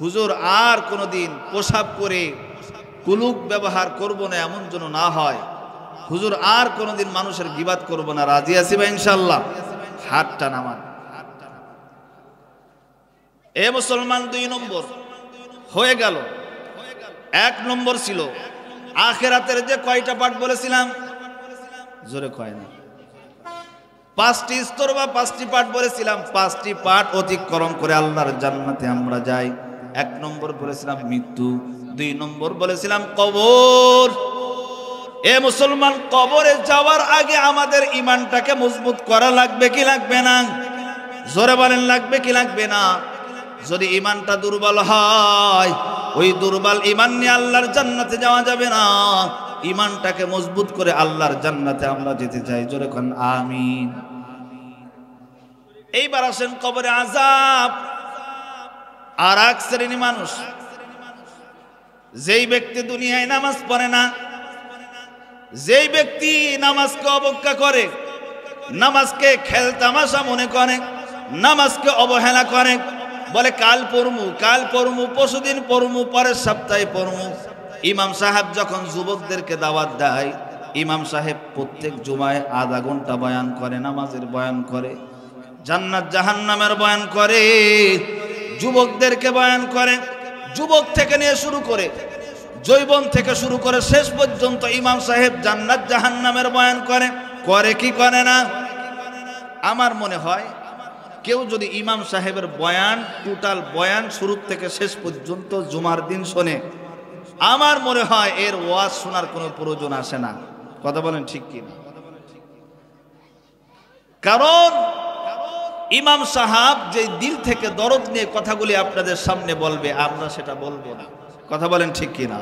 হুজুর আর কোনোদিন পোশাক করে কুলুক ব্যবহার করব না, এমন যেন না হয়। হুজুর আর কোনোদিন মানুষের গীবাত করব না, রাজি আছি ভাই ইনশাআল্লাহ? হাতটা নামান। এ মুসলমান, 2 নম্বর হয়ে গেল। 1 নম্বর ছিল আখিরাতের যে কয়টা পাঠ বলেছিলাম, জোরে কয় না, 5টি স্তর বা 5টি পাঠ বলেছিলাম। 5টি পাঠ অতিক্রম করে আল্লাহর জান্নাতে আমরা যাই। 1 নম্বর বলেছিলাম মৃত্যু, 2 নম্বর বলেছিলাম কবর। এ মুসলমান, কবরে যাওয়ার আগে আমাদের ঈমানটাকে মজবুত করা লাগবে কি লাগবে না? জোরে বলেন, লাগবে কি লাগবে না? যদি ঈমানটা দুর্বল হয়, ওই দুর্বল ঈমান নিয়ে আল্লাহর জান্নাতে যাওয়া যাবে না। ঈমানটাকে মজবুত করে আল্লাহর জান্নাতে আমরা যেতে চাই। জোরে কোন আমিন। এইবার আসেন কবরে আযাব। আর এক শ্রেণী মানুষ, যেই ব্যক্তি দুনিয়ায় নামাজ পড়ে না, যেই ব্যক্তি নামাজকে অবজ্ঞা করে, নামাজকে খেলতামাশা মনে করে, নামাজকে অবহেলা করে, বলে কাল পড়মু, পরশুদিন পড়মু, পরের সপ্তাহে পড়মু। ইমাম সাহেব যখন যুবকদেরকে দাওয়াত দেয়, ইমাম সাহেব প্রত্যেক জুমায় আধা ঘন্টা বয়ান করে, নামাজের বয়ান করে, জান্নাত জাহান্নামের বয়ান করে, যুবকদেরকে বয়ান করে। যুবক থেকে নিয়ে শুরু করে, যৌবন থেকে শুরু করে শেষ পর্যন্ত ইমাম সাহেব জান্নাত জাহান্নামের বয়ান করে কি করে না? আমার মনে হয় কেউ যদি ইমাম সাহেবের বয়ান, টোটাল বয়ান শুরু থেকে শেষ পর্যন্ত জুমার দিন শোনে, আমার মনে হয় এর ওয়াজ শোনার কোনো প্রয়োজন আসে না। কথা বলেন ঠিক কি না? কারণ ইমাম সাহেব যে দিল থেকে দরদ নিয়ে কথাগুলি আপনাদের সামনে বলবে, আমরা সেটা বলবো না। কথা বলেন ঠিক কি না?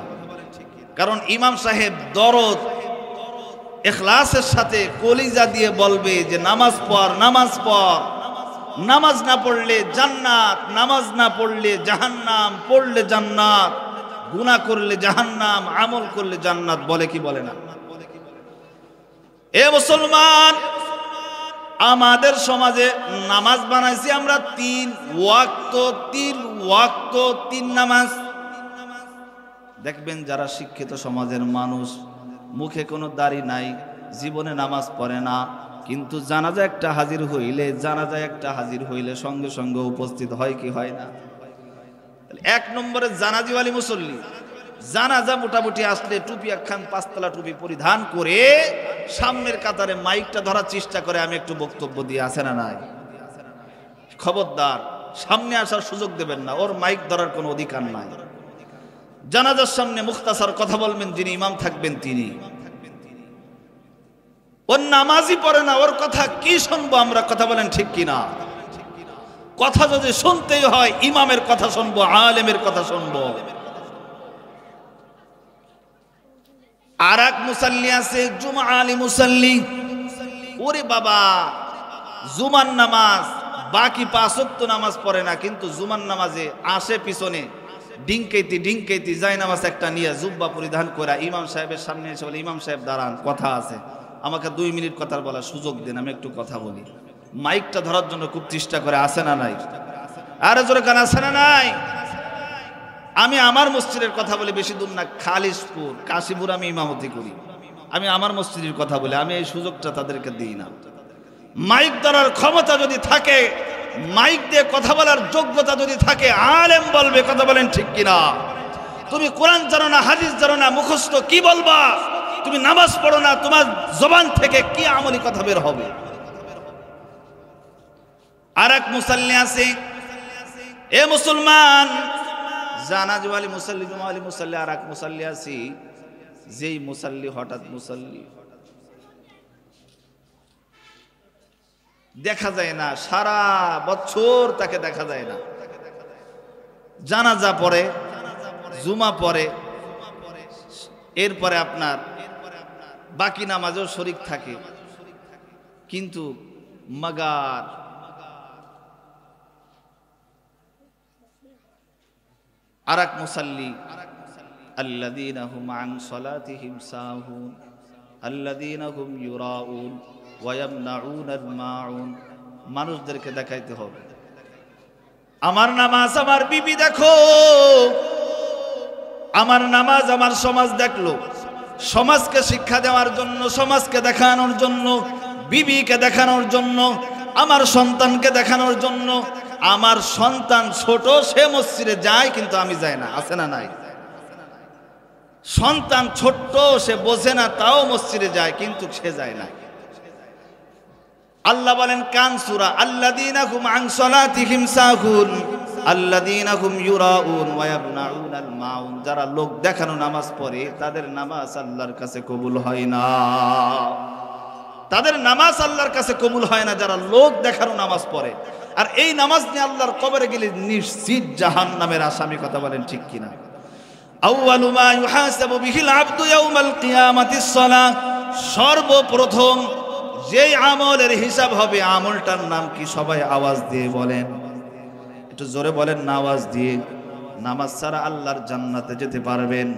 কারণ ইমাম সাহেব দরদ ইখলাসের সাথে কলিজা দিয়ে বলবে যে নামাজ পড়, নামাজ পড়, নামাজ না পড়লে জান্নাত, নামাজ না পড়লে জাহান্নাম, পড়লে জান্নাত, গুনাহ করলে জাহান্নাম, আমল করলে জান্নাত। বলে কি বলে না? এ মুসলমান, আমাদের সমাজে নামাজ বানাইছি আমরা 3 ওয়াক্ত, 3 নামাজ। দেখবেন যারা শিক্ষিত সমাজের মানুষ, মুখে কোনো দাড়ি নাই, জীবনে নামাজ পড়ে না, কিন্তু জানাজা একটা হাজির হইলে সঙ্গে সঙ্গে উপস্থিত হয় কি হয় না? এক নম্বরে জানাজিওয়ালি মুসল্লি, জানাজা মোটামুটি আসলে টুপি একখান পাঁচতলা টুপি পরিধান করে সামনের কাতারে মাইকটা ধরার চেষ্টা করে, আমি একটু বক্তব্য দিয়ে, আছে না নাই? খবরদার সামনে আসার সুযোগ দেবেন না, ওর মাইক ধরার কোনো অধিকার নাই। জানাজার সামনে মুখতাসার কথা বলবেন, যিনি ইমাম থাকবেন তিনি। ওর নামাজই পড়ে না, ওর কথা কি শুনবো আমরা? কথা বলেন ঠিক কিনা? কথা যদি শুনতেই হয় ইমামের কথা শুনবো, আলেমের কথা শুনবো। আর এক মুসাল্লি আছে জুমা আলী মুসাল্লি। ওরে বাবা, জুমার নামাজ বাকি 5 ওয়াক্ত নামাজ পড়ে না, কিন্তু জুমার নামাজে আসে পিছনে ডিঙ্কাইতি যায় নামাজ একটা নিয়ে জুব্বা পরিধান করে ইমাম সাহেবের সামনে এসে বলে, ইমাম সাহেব দাঁড়ান, কথা আছে, আমাকে 2 মিনিট কথা বলার সুযোগ দেন, আমি একটু কথা বলি। মাইকটা ধরার জন্য খুব চেষ্টা করে, আছে না নাই? আরে জোরে কান, আছে না নাই? আমি আমার মসজিদের কথা বলি, বেশি দূর না, খালিশপুর কাশীপুর আমি ইমামতি করি, আমি আমার মসজিদের কথা বলি, আমি এই সুযোগটা তাদেরকে দিই না। মাইক ধরার ক্ষমতা যদি থাকে, মাইক দিয়ে কথা বলার যোগ্যতা যদি থাকে, আলেম বলবে, কথা বলেন ঠিক কিনা? তুমি কোরআন জানো না, হাদিস জানো না, মুখস্থ কি বলবা? তুমি নামাজ পড়ো না, তোমার জবান থেকে কি আমলি কথা বের হবে? আর এক মুসাল্লি আছে, এ মুসলমান, জানাজাওয়ালি মুসাল্লি, জুমাওয়ালি মুসাল্লি, আর এক মুসাল্লি আছে, যেই মুসাল্লি হঠাৎ মুসাল্লি দেখা যায় না, সারা বছর তাকে দেখা যায় না, জানাজা পড়ে, জুমা পড়ে, এরপরে আপনার বাকি নামাজও শরীক থাকে, কিন্তু মাগার আর এক মুসাল্লি, আল্লাযীনা হুম আন সালাতিহিম সাহুন আল্লাযীনা হুম ইউরাউন ওয়া ইয়ামনাউনাল মাউন। মানুষদেরকে দেখাইতে হবে আমার নামাজ আমার বিবি দেখো, আমার নামাজ আমার সমাজ দেখলো। সমাজকে শিক্ষা দেওয়ার জন্য, সমাজকে দেখানোর জন্য, বিবিকে দেখানোর জন্য, আমার সন্তানকে দেখানোর জন্য। আমার সন্তান ছোট, সে মসজিদে যায় কিন্তু আমি যাই না, আছে না নাই? সন্তান ছোট্ট, সে বোঝে না, তাও মসজিদে যায় কিন্তু সে যায় না। আল্লাহ বলেন কান সূরা, আল্লাযীনা হুম আন সালাতিহিম সাহুন আল্লাযীনা হুম ইউরাউন ওয়া ইয়ামনাউনাল মাউন। যারা লোক দেখানো নামাজ পড়ে তাদের নামাজ আল্লাহর কাছে কবুল হয় না, তাদের নামাজ আল্লাহর কাছে কবুল হয় না যারা লোক দেখানো নামাজ পড়ে। আর এই নামাজ নিয়ে আল্লাহর কবরে গেলে নিশ্চিত জাহান্নামের আসামি, কথা বলেন ঠিক কিনা? আউয়ালু মা ইউহাসাবু বিহিল আবদু ইয়াউমাল কিয়ামাতিস সালাহ। সর্বপ্রথম যেই আমলের হিসাব হবে, আমলটার নাম কি? সবাই আওয়াজ দিয়ে বলেন, একটু জোরে বলেন না আওয়াজ দিয়ে। নামাজ ছাড়া আল্লাহর জান্নাতে যেতে পারবেন?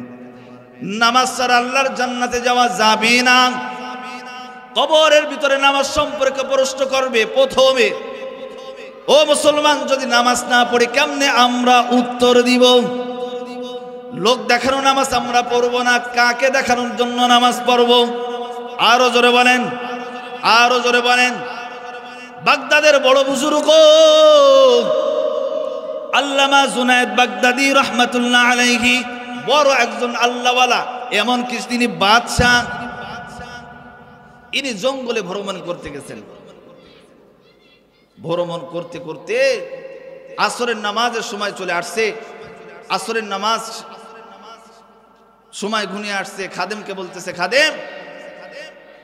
নামাজ ছাড়া আল্লাহর জান্নাতে যাওয়া যাবে না। কবরের ভিতরে নামাজ সম্পর্কে প্রশ্ন করবে প্রথমে। ও মুসলমান, যদি নামাজ না পড়ি কেমনে আমরা উত্তর দিব? লোক দেখানো নামাজ আমরা পড়ব না, কাকে দেখানোর জন্য নামাজ পড়ব? আরো জোরে বলেন, আরো জোরে বলেন। বাগদাদের বড় বুজুর্গ আল্লামা জুনায়েদ বাগদাদি রহমাতুল্লাহ আলাইহি, বড় একজন আল্লাহওয়ালা, এমনকি তিনি বাদশাহ। ইনি জঙ্গলে ভ্রমণ করতে গেছেন। ভ্রমণ করতে করতে আসরের নামাজের সময় চলে আসছে। আসরের নামাজ সময় ঘনিয়ে আসছে। খাদেমকে বলতেছে, খাদেম,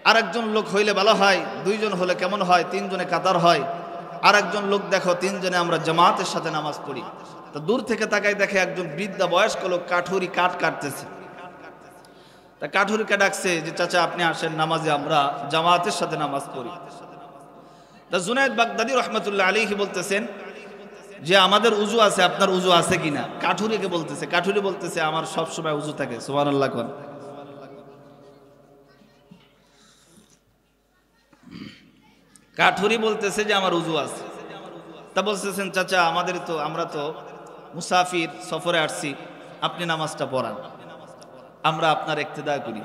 আরেকজন লোক হইলে ভালো হয়, 2 জন হলে কেমন হয়, 3 জনে কাতার হয়। আরেকজন লোক দেখো, 3 জনে আমরা জামাতের সাথে নামাজ পড়ি। তো দূর থেকে তাকাই দেখে একজন বৃদ্ধা বয়স্ক লোক কাঠুরি কাঠ কাটতেছে। তা কাঠুরিকে ডাকছে যে, চাচা আপনি আসেন, নামাজে আমরা জামাতের সাথে নামাজ পড়ি। তা জুনায়েদ বাগদাদি রহমতুল্লাহ আলাইহি বলতেছেন যে, আমাদের উজু আছে, আপনার উজু আছে কিনা? কাঠুরিকে বলতেছে। কাঠুরি বলতেছে, আমার সব সময় উজু থাকে। সুবহানাল্লাহ কোন। কাঠুরি বলতেছে যে আমার উজু আছে। তা বলতেছেন, চাচা আমাদের তো, আমরা তো মুসাফির, সফরে আসছি, আপনি নামাজটা পড়ান, আমরা আপনার ইক্তেদা করি।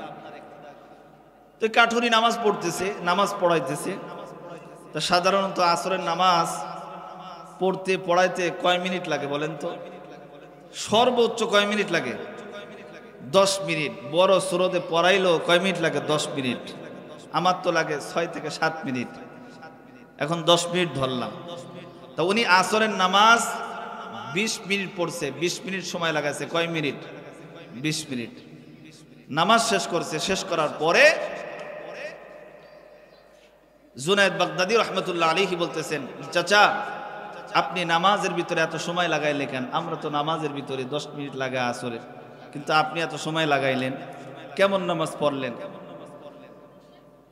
তো কাঠুরি নামাজ পড়তেছে, নামাজ পড়াইতেছে। তা সাধারণত আসরের নামাজ পড়তে পড়াইতে কয় মিনিট লাগে বলেন তো? সর্বোচ্চ কয় মিনিট লাগে? 10 মিনিট। বড় সুরতে পড়াইলেও কয় মিনিট লাগে? 10 মিনিট। আমার তো লাগে 6 থেকে 7 মিনিট। এখন 10 মিনিট ধরলাম। তা উনি আসরের নামাজ 20 মিনিট পড়ছে, 20 মিনিট সময় লাগাইছে। কয় মিনিট? 20 মিনিট। নামাজ শেষ করছে। শেষ করার পরে জুনায়েদ বাগদাদী রাহমাতুল্লাহ আলাইহি বলতেছেন, চাচা আপনি নামাজের ভিতরে এত সময় লাগাইলে কেন? আমরা তো নামাজের ভিতরে 10 মিনিট লাগাই আসরে, কিন্তু আপনি এত সময় লাগাইলেন, কেমন নামাজ পড়লেন?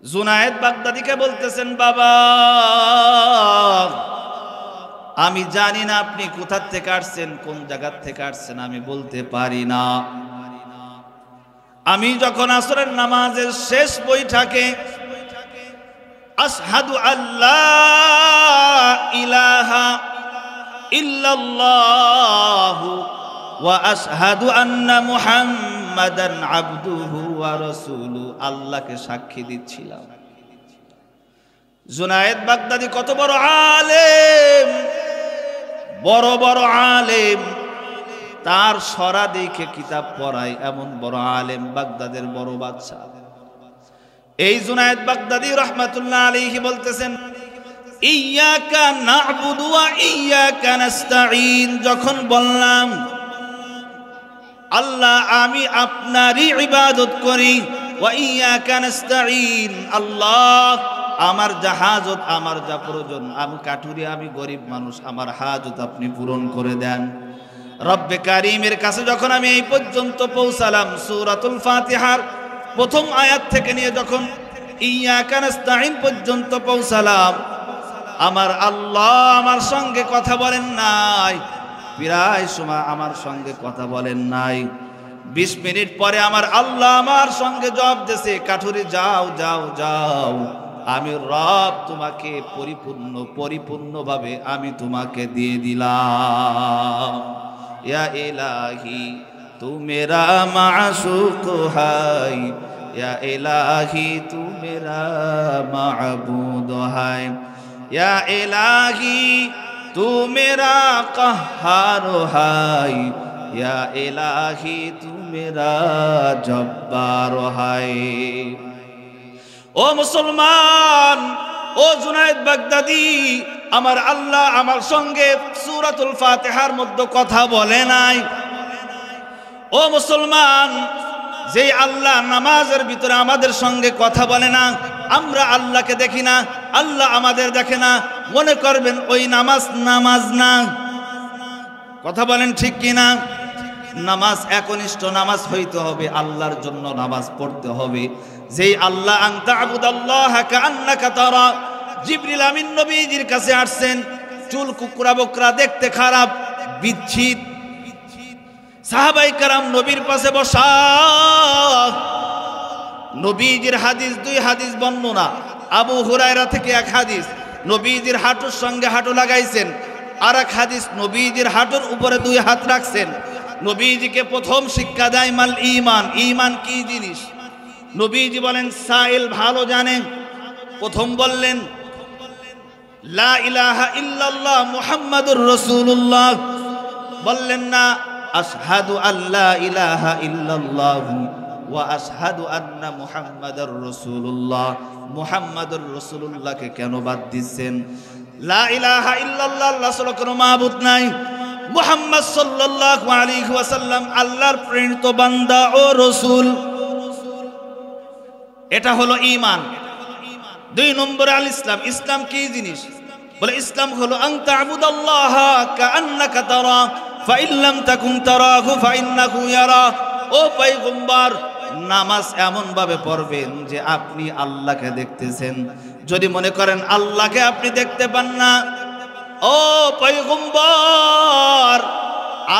জুনায়েদ বাগদাদীকে বলতেছেন, বাবা আমি জানি না আপনি কোথা থেকে আসছেন, কোন জায়গা থেকে আসছেন, আমি বলতে পারি না। আমি যখন আসরের নামাজের শেষ বৈঠকে আশহাদু আল্লাহ ইলাহা ইল্লাল্লাহু ওয়া আশহাদু আন্না মুহাম্মাদান আবদুহু ওয়া রাসূলুহু, আল্লাহকে সাক্ষী দিচ্ছিলাম। জুনায়েদ বাগদাদী কত বড় আলেম, বড় বড় আলেম, তার সরা দেখে কিতাব পড়ায় এমন বড় আলেম, বাগদাদের বড় বাদশা। এই জুনায়েদ বাগদাদী রাহমাতুল্লাহ আলাইহি বলতেছেন, ইয়্যাকা না'বুদু ওয়া ইয়্যাকা নাস্তাঈন, যখন বললাম আল্লাহ আমি আপনারই ইবাদত করি, ওয়া ইয়্যাকা নাস্তাঈন, আল্লাহ আমার যা হাজত, আমার যা প্রয়োজন, আমি কাঠুরি, আমি গরিব মানুষ, আমার হাজত আপনি পূরণ করে দেন। রব্বে কারীমের কাছে যখন আমি এই পর্যন্ত পৌঁছালাম, সূরাতুল ফাতিহার প্রথম আয়াত থেকে নিয়ে যখন ইয়্যাকা নাস্তাঈন পর্যন্ত পৌঁছালাম, আমার আল্লাহ আমার সঙ্গে কথা বলেন নাই, প্রায় সময় আমার সঙ্গে কথা বলেন নাই। 20 মিনিট পরে আমার আল্লাহ আমার সঙ্গে জবাব দিয়েছে, কাঠুরি যাও যাও যাও, আমি রব তোমাকে পরিপূর্ণভাবে আমি তোমাকে দিয়ে দিলাম। ইয়া ইলাহি তু মেরা মাশুক হাই, ইয়া ইলাহি তু মেরা মাবুদ হাই, ইয়া ইলাহি তু মেরা কাহ্হার হাই, ইয়া ইলাহি তু মেরা জব্বার হাই। ও মুসলমান, ও জুনায়েদ বাগদাদী, আমার আল্লাহ আমার সঙ্গে সূরাতুল ফাতিহার মধ্যে কথা বলে নাই। ও মুসলমান, যেই আল্লাহ নামাজের ভিতরে আমাদের সঙ্গে কথা বলে না, আমরা আল্লাহকে দেখি না, আল্লাহ আমাদের দেখে না, মনে করবেন ওই নামাজ নামাজ না। কথা বলেন ঠিক কিনা? নামাজ একনিষ্ঠ নামাজ হইতে হবে, আল্লাহর জন্য নামাজ পড়তে হবে। যেই আল্লাহ আন তা'বুদাল্লাহা কাআন্নাকা তারা, জিবরিল আমিন নবীজির কাছে আসছেন, চুল কুকরা বকরা, দেখতে খারাপ, বিচ্ছিত, সাহাবায়ে কেরাম নবীর পাশে বসা। নবীজির হাদিস 2 হাদিস বর্ণনা, আবু হুরায়রা থেকে 1 হাদিস, নবীজির হাঁটুর সঙ্গে হাঁটু লাগাইছেন, আর 1 হাদিস নবীজির হাঁটুর উপরে 2 হাত রাখছেন। নবীজিকে প্রথম শিক্ষা দেয় মাল ঈমান, ঈমান কি জিনিস? নবীজি বলেন সাইল ভালো জানেন। প্রথম বললেন লা ইলাহা ইল্লাল্লাহ মুহাম্মাদুর রাসূলুল্লাহ, বললেন না আশহাদু আল্লা ইলাহা ইল্লাল্লাহ ওয়া আশহাদু আন্না মুহাম্মাদার রাসূলুল্লাহ। মুহাম্মাদুর রাসূলুল্লাহকে কেন বাদ দিচ্ছেন? লা ইলাহা ইল্লাল্লাহ, আল্লাহ ছাড়া কোনো মাবুদ নাই, মুহাম্মদ সাল্লাল্লাহু আলাইহি ওয়াসাল্লাম আল্লাহর প্রেরিত বান্দা ও রাসূল, এটা হলো ঈমান। 2 নম্বর আল ইসলাম। ইসলাম কি জিনিস? বলে ইসলাম হলো আন তা'বুদাল্লাহা কাআন্নাকা তারা ফাইন লাম তাকুন তারাহু ফাইন্নাহু ইয়ারা। ও পয়গম্বর, নামাজ এমন ভাবে পড়বেন যে আপনি আল্লাহকে দেখতেছেন। যদি মনে করেন আল্লাহকে আপনি দেখতে পান না, ও পয়গম্বর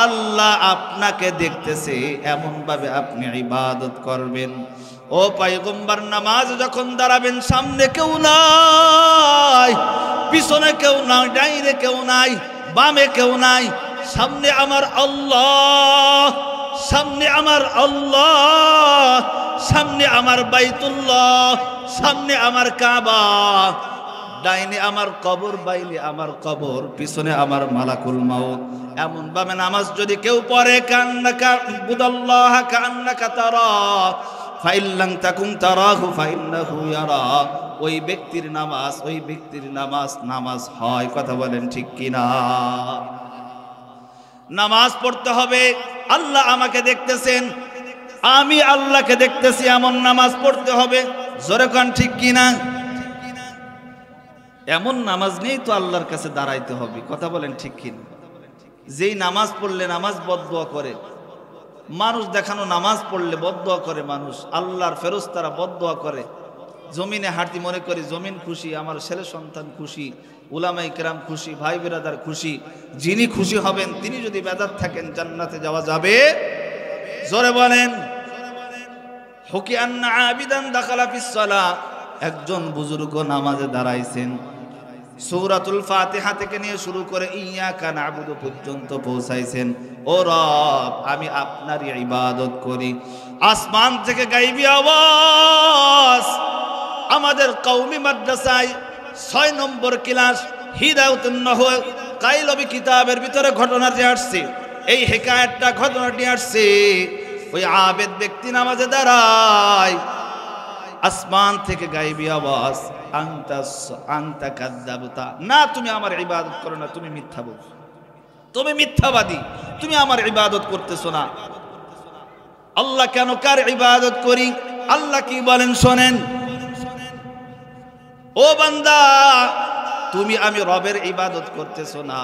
আল্লাহ আপনাকে দেখতেছে, এমন ভাবে আপনি ইবাদত করবেন। ও পয়গম্বর, নামাজ যখন দাঁড়াবেন, সামনে কেউ নাই, পিছনে কেউ নাই, ডাইনে কেউ নাই, বামে কেউ নাই, সামনে আমার আল্লাহ, সামনে আমার আল্লাহ, সামনে আমার বাইতুল্লাহ, সামনে আমার কাবা। ডাইনে আমার কবর, বাইনে আমার কবর, পিছনে আমার মালাকুল মাউত। এমন ভাবে নামাজ যদি কেউ পড়ে, কান্নাকা বুদাল্লাহ কান্নাকা তারা ফাইল্লাং তাকুম তারাহু ফাইন্নাহু ইয়ারা, ওই ব্যক্তির নামাজ, ওই ব্যক্তির নামাজ নামাজ হয়। কথা বলেন ঠিক কিনা? নামাজ পড়তে হবে, আল্লাহ আমাকে দেখতেছেন, আমি আল্লাহকে দেখতেছি, এমন নামাজ পড়তে হবে। জোরে কোন ঠিক কিনা? এমন নামাজ নেই তো আল্লাহর কাছে দাঁড়াইতে হবে। কথা বলেন ঠিক কিনা? যেই নামাজ পড়লে নামাজ বদদুয়া করে মানুষ, দেখানো নামাজ পড়লে বদদুয়া করে মানুষ, আল্লাহর ফেরেশতারা বদদুয়া করে। জমিনে হাঁটি মনে করি জমিন খুশি, আমার ছেলে সন্তান খুশি, উলামায়ে কেরাম খুশি, ভাই বিরাদার খুশি। যিনি খুশি হবেন তিনি যদি বেদাত থাকেন জান্নাতে যাওয়া যাবে। জোরে বলেন। হুকি আন্না আবিদান দাখালা ফিস সালাহ, একজন বুজুর্গ নামাজে দাঁড়াইছেন, সূরাতুল ফাতিহা থেকে নিয়ে শুরু করে ইয়াকা না'বুদু পর্যন্ত পৌঁছাইছেন। ও রব, আমি আপনারই ইবাদত করি। আসমান থেকে গায়বী আওয়াজ, আমাদের কওমি মাদ্রাসায় 6 নম্বর ক্লাস হিদায়াতুন নহু কাইলবি কিতাবের ভিতরে ঘটনাটি আসছে। এই হিকায়াতটা ঘটনাটি আসছে, ওই আবেদ ব্যক্তি নামাজে দাঁড়ায়, আসমান থেকে গায়বী আওয়াজ, আনতা কাযাবতা, না তুমি আমার ইবাদত করো না, তুমি মিথ্যা বলছো, তুমি মিথ্যাবাদী, তুমি আমার ইবাদত করতেছো না। আল্লাহ কেন কার ইবাদত করি? আল্লাহ কি বলেন শোনেন, ও বান্দা, তুমি আমি রবের ইবাদত করতেছো না,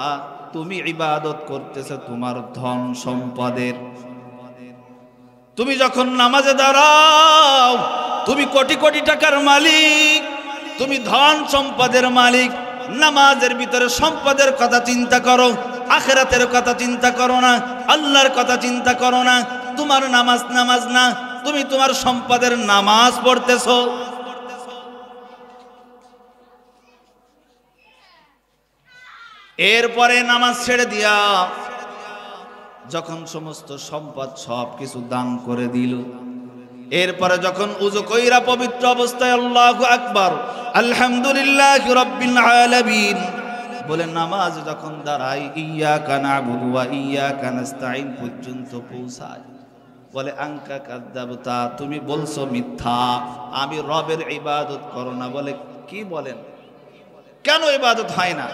তুমি ইবাদত করতেছো তোমার ধন সম্পদের। তুমি যখন নামাজে দাঁড়াও, তুমি কোটি কোটি টাকার মালিক, তুমি ধন সম্পদের মালিক। নামাজের ভিতরে সম্পদের কথা চিন্তা করো, আখিরাতের কথা চিন্তা করো না, আল্লাহর কথা চিন্তা করো না। তোমার নামাজ নামাজ না, তুমি তোমার সম্পদের নামাজ পড়তেছো। এরপরে নামাজ ছেড়ে দিয়া যখন সমস্ত সম্পদ সব কিছু দান করে দিল, এরপরে যখন উযু কইরা পবিত্র অবস্থায় আল্লাহু আকবার আলহামদুলিল্লাহি রাব্বিল আলামিন বলে নামাজ যখন দাঁড়ায়, ইয়াকা না'বুদু ওয়া ইয়াকা নাস্তাঈন পর্যন্ত পৌঁছায়, বলে আনকা কাযাবতা, তুমি বলছো মিথ্যা, আমি রবের ইবাদত করো না। বলে কি বলেন, কেন ইবাদত হয় না?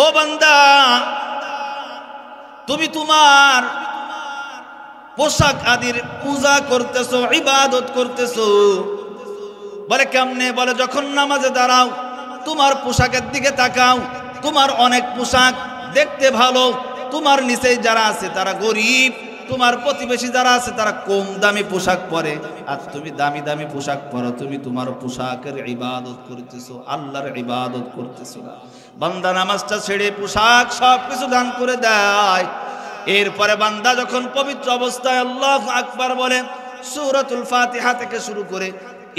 ও বান্দা, তুমি তোমার পোশাক আদির পূজা করতেছো, ইবাদত করতেছো। বলে কেমনে? বলে যখন নামাজে দাঁড়াও, তোমার পোশাকের দিকে তাকাও, তোমার অনেক পোশাক দেখতে ভালো, তোমার নিচে যারা আছে তারা গরিব, তোমার প্রতিবেশী যারা আছে তারা কম দামি পোশাক পরে, আর তুমি দামি দামি পোশাক পরো। তুমি তোমার পোশাকের ইবাদত করতেছো, আল্লাহর ইবাদত করতেছো না। বান্দা নামাজটা ছেড়ে পোশাক সব কিছু দান করে দেয়। এরপরে বান্দা যখন পবিত্র অবস্থায় আল্লাহু আকবার বলে, সূরাতুল ফাতিহা থেকে শুরু করে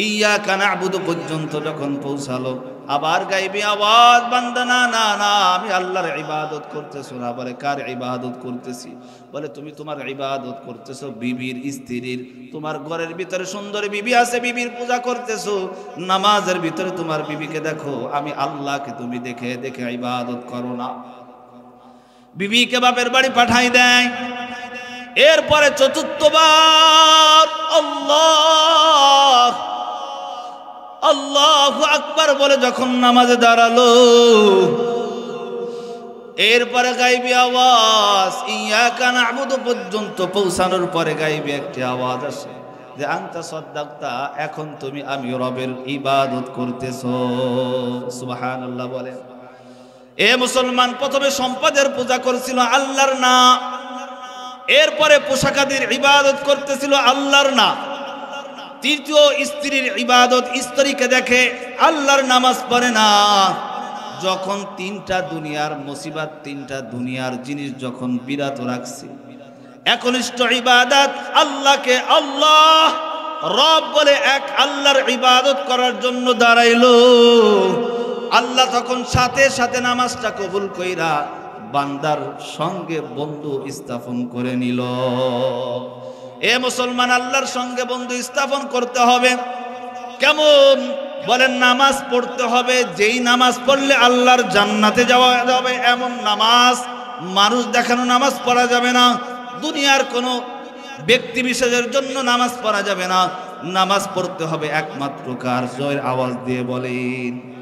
ইয়াকা না'বুদু পর্যন্ত যখন পৌঁছালো, আবার গায়বী আওয়াজ, বান্দা না না না, আমি আল্লাহর ইবাদত করতেছো না। বলে কার ইবাদত করতেছি? বলে তুমি তোমার ইবাদত করতেছো বিবির, স্ত্রীর। তোমার ঘরের ভিতরে সুন্দর বিবি আছে, বিবির পূজা করতেছো। নামাজের ভিতরে তোমার বিবিকে দেখো, আমি আল্লাহকে তুমি দেখে দেখে ইবাদত করো না। বিবিকে বাপের বাড়ি পাঠাই দেয়। এরপরে চতুর্থবার আল্লাহ আল্লাহু আকবার বলে যখন নামাজে দাঁড়ালো, এরপরে গায়বী আওয়াজ ইয়াকা না'বুদু পর্যন্ত পৌঁছানোর পরে গায়বী একটি আওয়াজ আসে যে আনতা সাদ্দাকতা, এখন তুমি আমি রবের ইবাদত করতেছো। সুবহানাল্লাহ বলে। এ মুসলমান, প্রথমে সম্পদের পূজা করছিল আল্লাহর না, এরপরে পোশাকাদির ইবাদত করতেছিল আল্লাহর না। তৃতীয় স্ত্রীর ইবাদত, স্ত্রীকে দেখে আল্লাহর নামাজ পড়ে না। যখন তিনটা দুনিয়ার মুসিবত, তিনটা দুনিয়ার জিনিস যখন বিরত রাখছে, একনিষ্ঠ ইবাদত আল্লাহকে আল্লাহ রব বলে এক আল্লাহর ইবাদত করার জন্য দাঁড়াইলো। আল্লাহ তখন সাথে সাথে নামাজটা কবুল কইরা বান্দার সঙ্গে বন্ধু স্থাপন করে নিল। এ মুসলমান, আল্লাহর সঙ্গে বন্ধু স্থাপন করতে হবে। কেমন? বলেন নামাজ পড়তে হবে, যেই নামাজ পড়লে আল্লাহর জান্নাতে যাওয়া যাবে এমন নামাজ। মানুষ দেখানো নামাজ পড়া যাবে না, দুনিয়ার কোনো ব্যক্তি বিশেষের জন্য নামাজ পড়া যাবে না। নামাজ পড়তে হবে একমাত্র কার? জয়ের আওয়াজ দিয়ে বলেন।